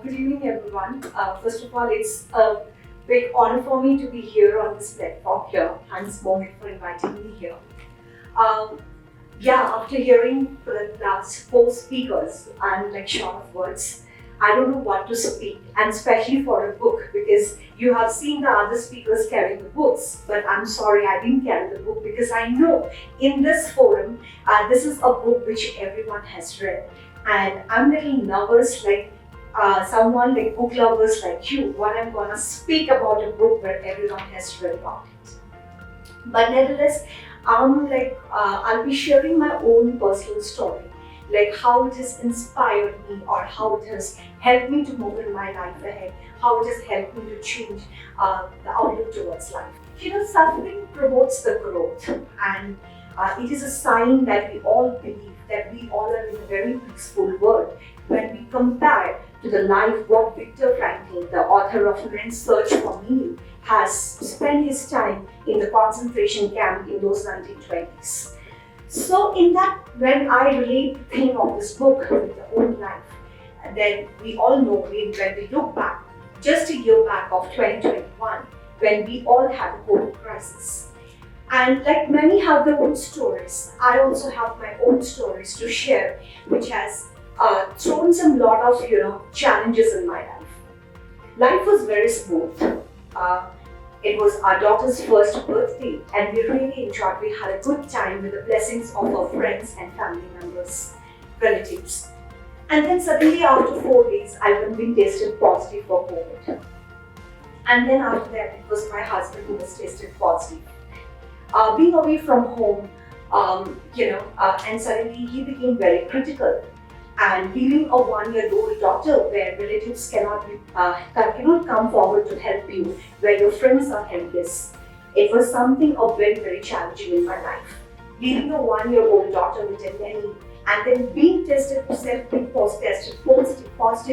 Good evening, everyone. First of all, it's a big honor for me to be here on this platform here. Thanks, Mohit, for inviting me here. Um, After hearing the last four speakers, I'm like short of words. I don't know what to speak, and especially for a book, because you have seen the other speakers carry the books, but I'm sorry I didn't carry the book because I know in this forum, this is a book which everyone has read, and I'm a little nervous, like someone like book lovers like you, what I'm gonna speak about a book where everyone has read about it. But nevertheless, I'll be sharing my own personal story, like how it has inspired me or how it has helped me to move in my life ahead, how it has helped me to change the outlook towards life. Suffering promotes the growth, and it is a sign that we all believe that we all are in a very peaceful world when we compare to the life what Viktor Frankl, the author of Man's Search for Meaning, has spent his time in the concentration camp in those 1920s. So in that, when I relate the theme of this book with the own life, then we all know when we look back, just a year back of 2021, when we all had the COVID crisis. And like many have their own stories, I also have my own stories to share, which has thrown some lot of challenges in my life. Life was very smooth. It was our daughter's first birthday, and we really enjoyed. We had a good time with the blessings of our friends and family members, relatives. And then suddenly, after 4 days, I had been tested positive for COVID. And then after that, it was my husband who was tested positive. Being away from home, and suddenly he became very critical. And leaving a 1-year-old daughter where relatives cannot come forward to help you, where your friends are helpless. It was something very, very challenging in my life. Leaving a 1-year-old daughter with a nanny and then being tested positive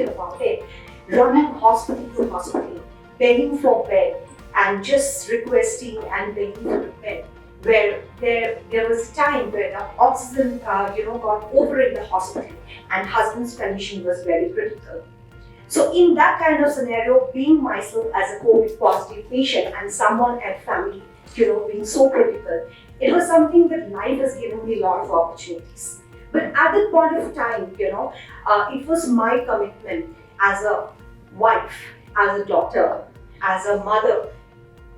about it, running hospital to hospital, begging for bed and just requesting and begging for the bed. Where there was a time where the oxygen got over in the hospital and husband's condition was very critical. So in that kind of scenario, being myself as a COVID positive patient and someone at family, being so critical, it was something that life has given me a lot of opportunities. But at that point of time, it was my commitment as a wife, as a daughter, as a mother,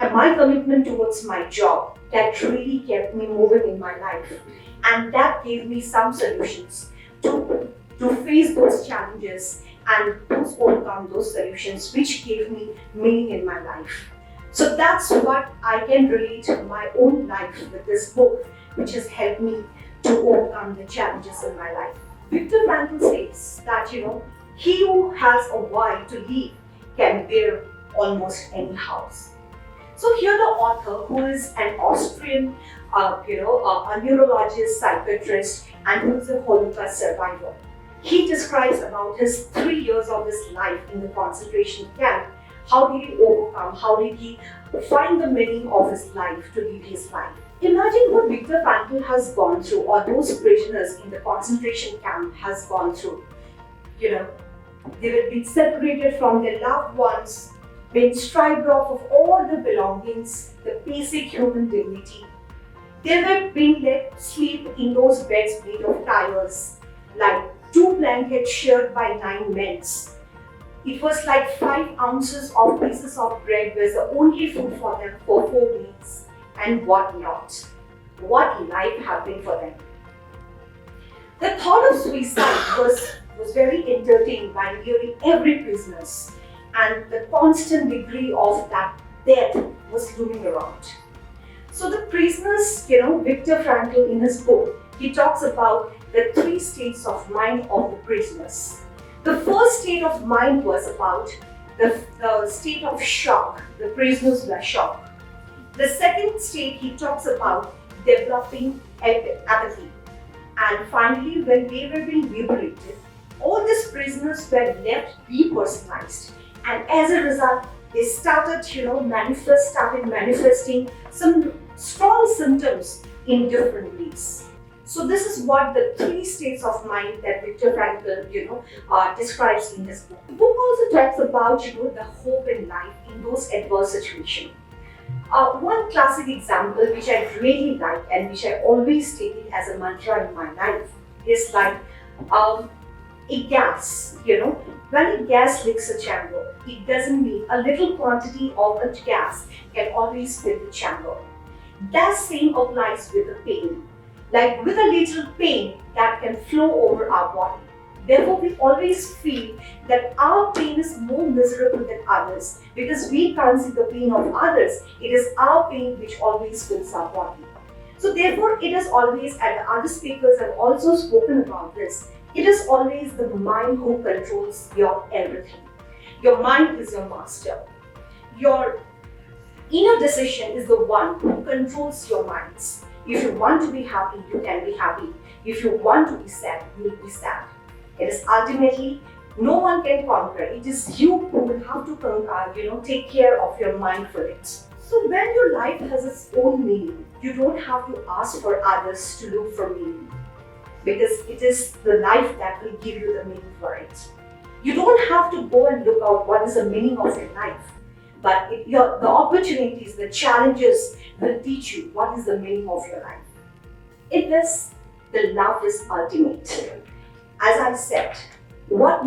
and my commitment towards my job that really kept me moving in my life, and that gave me some solutions to face those challenges and to overcome those solutions, which gave me meaning in my life. So that's what I can relate to my own life with this book, which has helped me to overcome the challenges in my life. Viktor Frankl says that he who has a why to live can bear almost any house. So here the author, who is an Austrian, a neurologist, psychiatrist, and who is a Holocaust survivor, he describes about his 3 years of his life in the concentration camp. How did he overcome? How did he find the meaning of his life to live his life? Imagine what Viktor Frankl has gone through, or those prisoners in the concentration camp has gone through. They were being separated from their loved ones, being stripped off of all the belongings, the basic human dignity. They were being let sleep in those beds made of tires, like 2 blankets shared by 9 men. It was like 5 ounces of pieces of bread was the only food for them for 4 weeks, and what not. What life happened for them. The thought of suicide was very entertained by nearly every prisoner. And the constant degree of that death was looming around. So the prisoners, Viktor Frankl in his book, he talks about the 3 states of mind of the prisoners. The first state of mind was about the state of shock. The prisoners were shocked. The second state he talks about developing apathy. And finally, when they were being liberated, all these prisoners were left depersonalized. And as a result, they started manifesting some strong symptoms in different ways. So this is what the 3 states of mind that Viktor Frankl, describes in this book. The book also talks about, the hope in life in those adverse situations. One classic example which I really like and which I always take it as a mantra in my life is like a gas. When a gas leaks a chamber, it doesn't mean a little quantity of a gas can always fill the chamber. That same applies with the pain. Like with a little pain that can flow over our body. Therefore, we always feel that our pain is more miserable than others because we can't see the pain of others. It is our pain which always fills our body. So therefore, it is always, and the other speakers have also spoken about this, it is always the mind who controls your everything. Your mind is your master. Your inner decision is the one who controls your minds. If you want to be happy, you can be happy. If you want to be sad, you will be sad. It is ultimately no one can conquer. It is you who will have to take care of your mind for it. So when your life has its own meaning, you don't have to ask for others to look for meaning, because it is the life that will give you the meaning for it. You don't have to go and look out what is the meaning of your life, but the opportunities, the challenges will teach you what is the meaning of your life. In this, the love is ultimate. As I said, what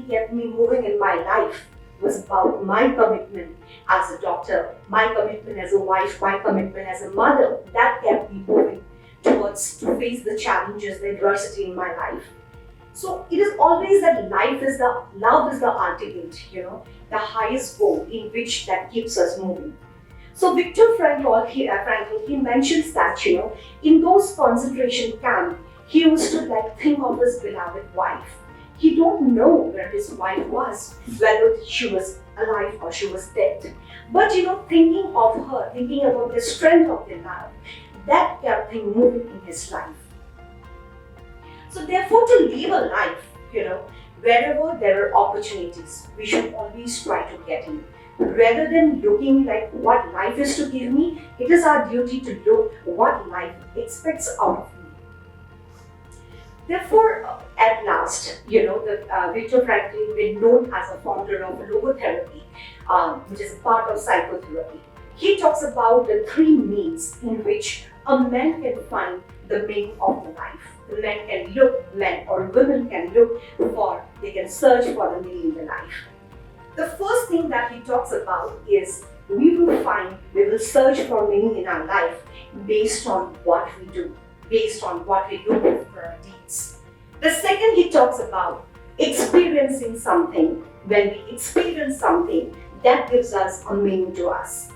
kept me moving in my life was about my commitment as a doctor, my commitment as a wife, my commitment as a mother. That kept me moving towards to face the challenges, the adversity in my life. So it is always that love is the ultimate, the highest goal in which that keeps us moving. So Viktor Frankl, he mentions that, in those concentration camps, he used to think of his beloved wife. He don't know where his wife was, whether she was alive or she was dead. But thinking of her, thinking about the strength of their love, that kept him moving in his life. So therefore, to live a life, wherever there are opportunities, we should always try to get in. Rather than looking like what life is to give me, it is our duty to look what life expects out of me. Therefore, at last, Viktor Frankl, been known as a founder of logotherapy, which is a part of psychotherapy. He talks about the 3 means in which a man can find the meaning of the life. The men or women can they can search for the meaning in the life. The first thing that he talks about is we will search for meaning in our life based on what we do, based on what we do for our deeds. The second, he talks about experiencing something. When we experience something, that gives us a meaning to us.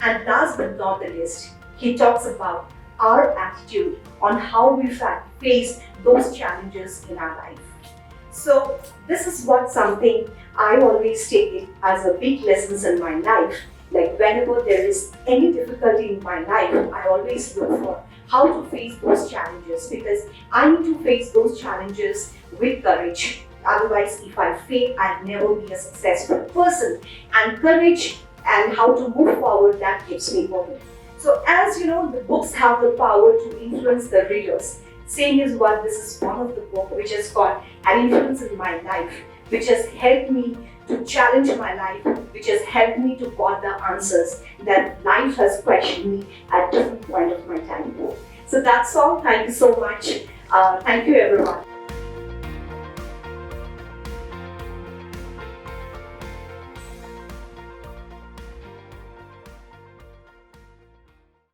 And last but not the least, he talks about our attitude on how we face those challenges in our life. So this is something I always take it as a big lessons in my life. Like whenever there is any difficulty in my life, I always look for how to face those challenges, because I need to face those challenges with courage. Otherwise, if I fail, I'll never be a successful person. And courage and how to move forward, that keeps me going. So as the books have the power to influence the readers. Same is this is one of the books which has got an influence in my life, which has helped me to challenge my life, which has helped me to got the answers that life has questioned me at different point of my time. So that's all. Thank you so much. Thank you everyone.